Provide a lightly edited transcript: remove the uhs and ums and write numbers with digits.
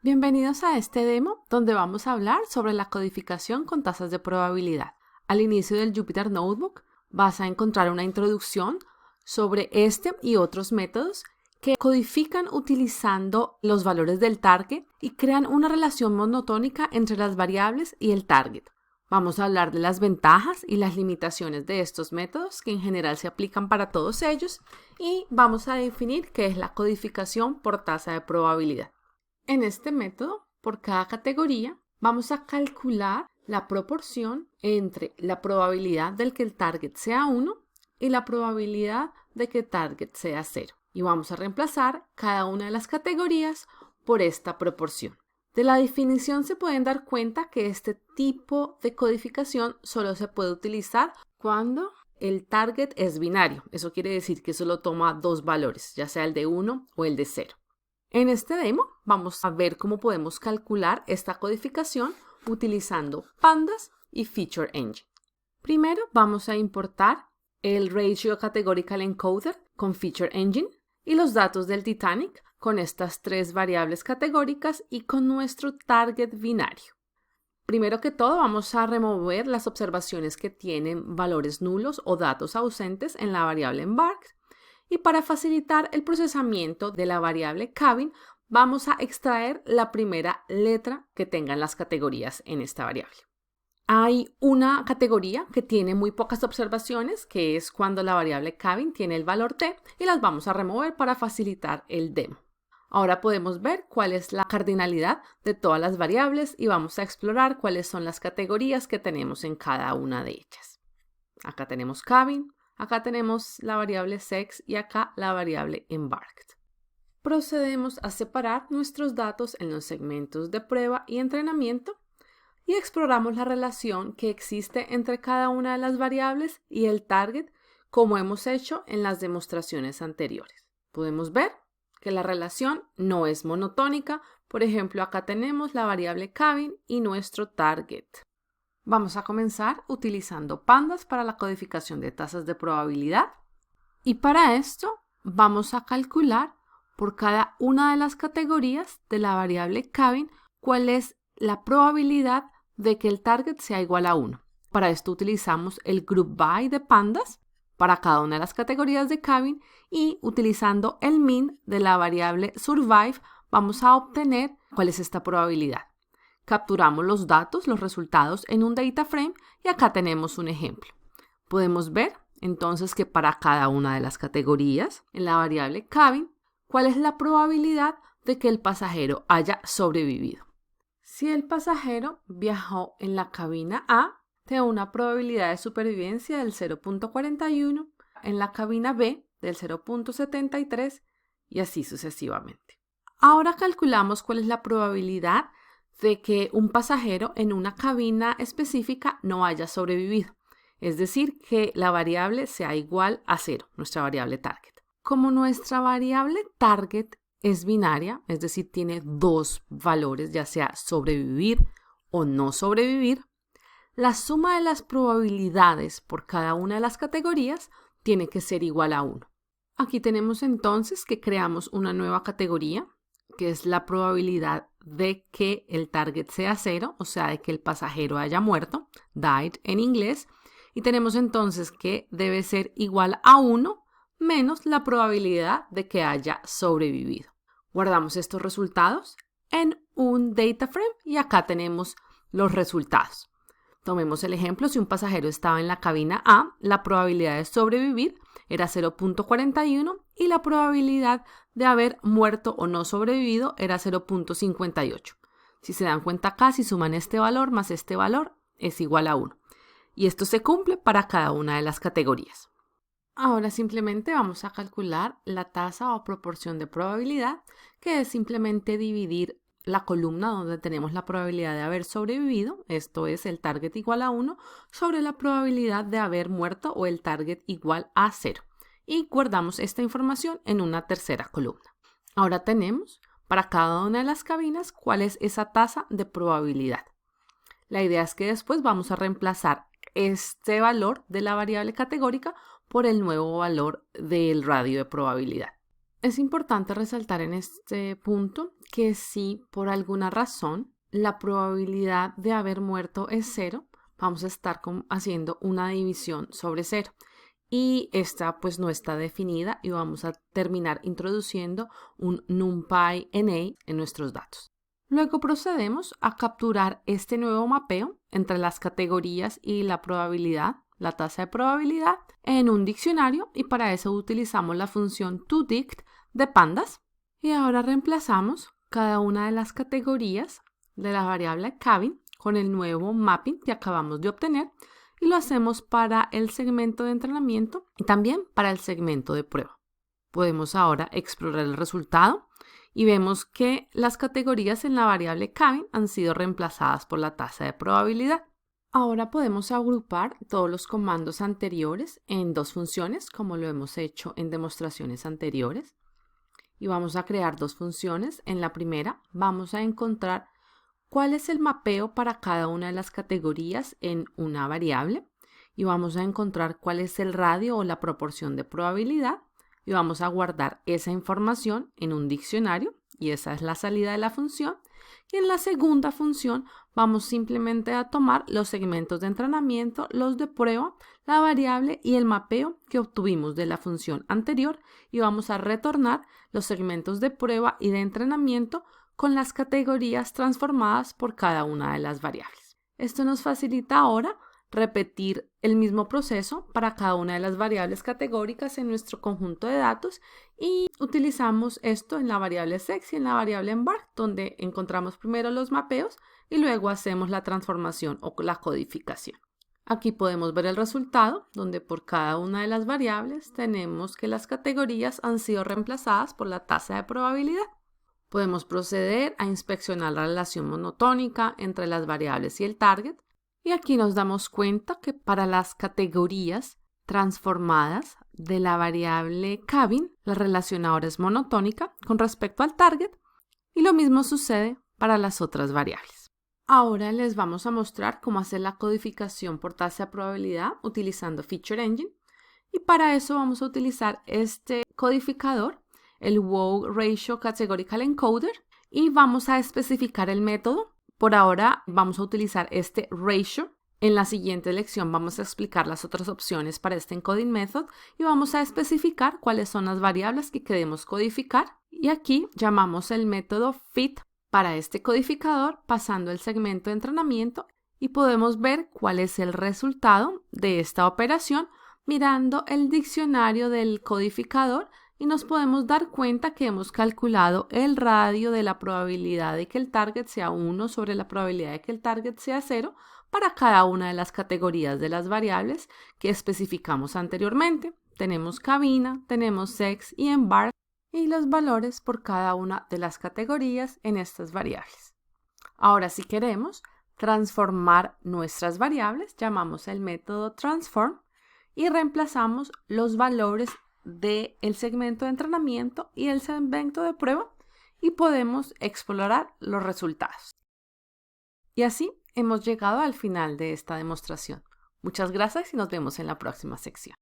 Bienvenidos a este demo donde vamos a hablar sobre la codificación con tasas de probabilidad. Al inicio del Jupyter Notebook vas a encontrar una introducción sobre este y otros métodos que codifican utilizando los valores del target y crean una relación monotónica entre las variables y el target. Vamos a hablar de las ventajas y las limitaciones de estos métodos que en general se aplican para todos ellos y vamos a definir qué es la codificación por tasa de probabilidad. En este método, por cada categoría, vamos a calcular la proporción entre la probabilidad de que el target sea 1 y la probabilidad de que el target sea 0. Y vamos a reemplazar cada una de las categorías por esta proporción. De la definición se pueden dar cuenta que este tipo de codificación solo se puede utilizar cuando el target es binario. Eso quiere decir que solo toma dos valores, ya sea el de 1 o el de 0. En este demo vamos a ver cómo podemos calcular esta codificación utilizando Pandas y Feature Engine. Primero vamos a importar el Ratio Categorical Encoder con Feature Engine y los datos del Titanic con estas tres variables categóricas y con nuestro target binario. Primero que todo vamos a remover las observaciones que tienen valores nulos o datos ausentes en la variable embarked. Y para facilitar el procesamiento de la variable cabin, vamos a extraer la primera letra que tengan las categorías en esta variable. Hay una categoría que tiene muy pocas observaciones, que es cuando la variable cabin tiene el valor t, y las vamos a remover para facilitar el demo. Ahora podemos ver cuál es la cardinalidad de todas las variables y vamos a explorar cuáles son las categorías que tenemos en cada una de ellas. Acá tenemos cabin. Acá tenemos la variable sex y acá la variable embarked. Procedemos a separar nuestros datos en los segmentos de prueba y entrenamiento y exploramos la relación que existe entre cada una de las variables y el target como hemos hecho en las demostraciones anteriores. Podemos ver que la relación no es monotónica. Por ejemplo, acá tenemos la variable cabin y nuestro target. Vamos a comenzar utilizando Pandas para la codificación de tasas de probabilidad y para esto vamos a calcular por cada una de las categorías de la variable cabin cuál es la probabilidad de que el target sea igual a 1. Para esto utilizamos el group by de Pandas para cada una de las categorías de cabin y utilizando el min de la variable survive vamos a obtener cuál es esta probabilidad. Capturamos los datos, los resultados en un data frame y acá tenemos un ejemplo. Podemos ver entonces que para cada una de las categorías en la variable cabin, cuál es la probabilidad de que el pasajero haya sobrevivido. Si el pasajero viajó en la cabina A, tiene una probabilidad de supervivencia del 0.41, en la cabina B del 0.73 y así sucesivamente. Ahora calculamos cuál es la probabilidad de que un pasajero en una cabina específica no haya sobrevivido, es decir, que la variable sea igual a 0, nuestra variable target. Como nuestra variable target es binaria, es decir, tiene dos valores, ya sea sobrevivir o no sobrevivir, la suma de las probabilidades por cada una de las categorías tiene que ser igual a 1. Aquí tenemos entonces que creamos una nueva categoría, que es la probabilidad de que el target sea 0, o sea, de que el pasajero haya muerto, died en inglés, y tenemos entonces que debe ser igual a 1 menos la probabilidad de que haya sobrevivido. Guardamos estos resultados en un data frame y acá tenemos los resultados. Tomemos el ejemplo, si un pasajero estaba en la cabina A, la probabilidad de sobrevivir era 0.41 y la probabilidad de haber muerto o no sobrevivido era 0.58. Si se dan cuenta acá, si suman este valor más este valor, es igual a 1. Y esto se cumple para cada una de las categorías. Ahora simplemente vamos a calcular la tasa o proporción de probabilidad, que es simplemente dividir la columna donde tenemos la probabilidad de haber sobrevivido, esto es el target igual a 1, sobre la probabilidad de haber muerto o el target igual a 0. Y guardamos esta información en una tercera columna. Ahora tenemos para cada una de las cabinas cuál es esa tasa de probabilidad. La idea es que después vamos a reemplazar este valor de la variable categórica por el nuevo valor del radio de probabilidad. Es importante resaltar en este punto que si por alguna razón la probabilidad de haber muerto es 0, vamos a estar haciendo una división sobre 0. Y esta pues no está definida y vamos a terminar introduciendo un NumPy NA en nuestros datos. Luego procedemos a capturar este nuevo mapeo entre las categorías y la probabilidad, la tasa de probabilidad, en un diccionario y para eso utilizamos la función toDict de pandas. Y ahora reemplazamos cada una de las categorías de la variable cabin con el nuevo mapping que acabamos de obtener y lo hacemos para el segmento de entrenamiento y también para el segmento de prueba. Podemos ahora explorar el resultado y vemos que las categorías en la variable cabin han sido reemplazadas por la tasa de probabilidad. Ahora podemos agrupar todos los comandos anteriores en dos funciones, como lo hemos hecho en demostraciones anteriores. Y vamos a crear dos funciones. En la primera vamos a encontrar cuál es el mapeo para cada una de las categorías en una variable y vamos a encontrar cuál es el radio o la proporción de probabilidad y vamos a guardar esa información en un diccionario y esa es la salida de la función. Y en la segunda función vamos simplemente a tomar los segmentos de entrenamiento, los de prueba, la variable y el mapeo que obtuvimos de la función anterior y vamos a retornar los segmentos de prueba y de entrenamiento con las categorías transformadas por cada una de las variables. Esto nos facilita ahora repetir el mismo proceso para cada una de las variables categóricas en nuestro conjunto de datos y utilizamos esto en la variable sex y en la variable embark, donde encontramos primero los mapeos y luego hacemos la transformación o la codificación. Aquí podemos ver el resultado, donde por cada una de las variables tenemos que las categorías han sido reemplazadas por la tasa de probabilidad. Podemos proceder a inspeccionar la relación monotónica entre las variables y el target. Y aquí nos damos cuenta que para las categorías transformadas de la variable cabin, la relación ahora es monotónica con respecto al target y lo mismo sucede para las otras variables. Ahora les vamos a mostrar cómo hacer la codificación por tasa de probabilidad utilizando Feature Engine y para eso vamos a utilizar este codificador, el Wow Ratio Categorical Encoder, y vamos a especificar el método. Por ahora vamos a utilizar este ratio. En la siguiente lección vamos a explicar las otras opciones para este encoding method y vamos a especificar cuáles son las variables que queremos codificar. Y aquí llamamos el método fit para este codificador pasando el segmento de entrenamiento y podemos ver cuál es el resultado de esta operación mirando el diccionario del codificador y nos podemos dar cuenta que hemos calculado el radio de la probabilidad de que el target sea 1 sobre la probabilidad de que el target sea 0 para cada una de las categorías de las variables que especificamos anteriormente. Tenemos cabina, tenemos sex y embark y los valores por cada una de las categorías en estas variables. Ahora, si queremos transformar nuestras variables, llamamos el método transform y reemplazamos los valores del segmento de entrenamiento y el segmento de prueba y podemos explorar los resultados. Y así hemos llegado al final de esta demostración. Muchas gracias y nos vemos en la próxima sección.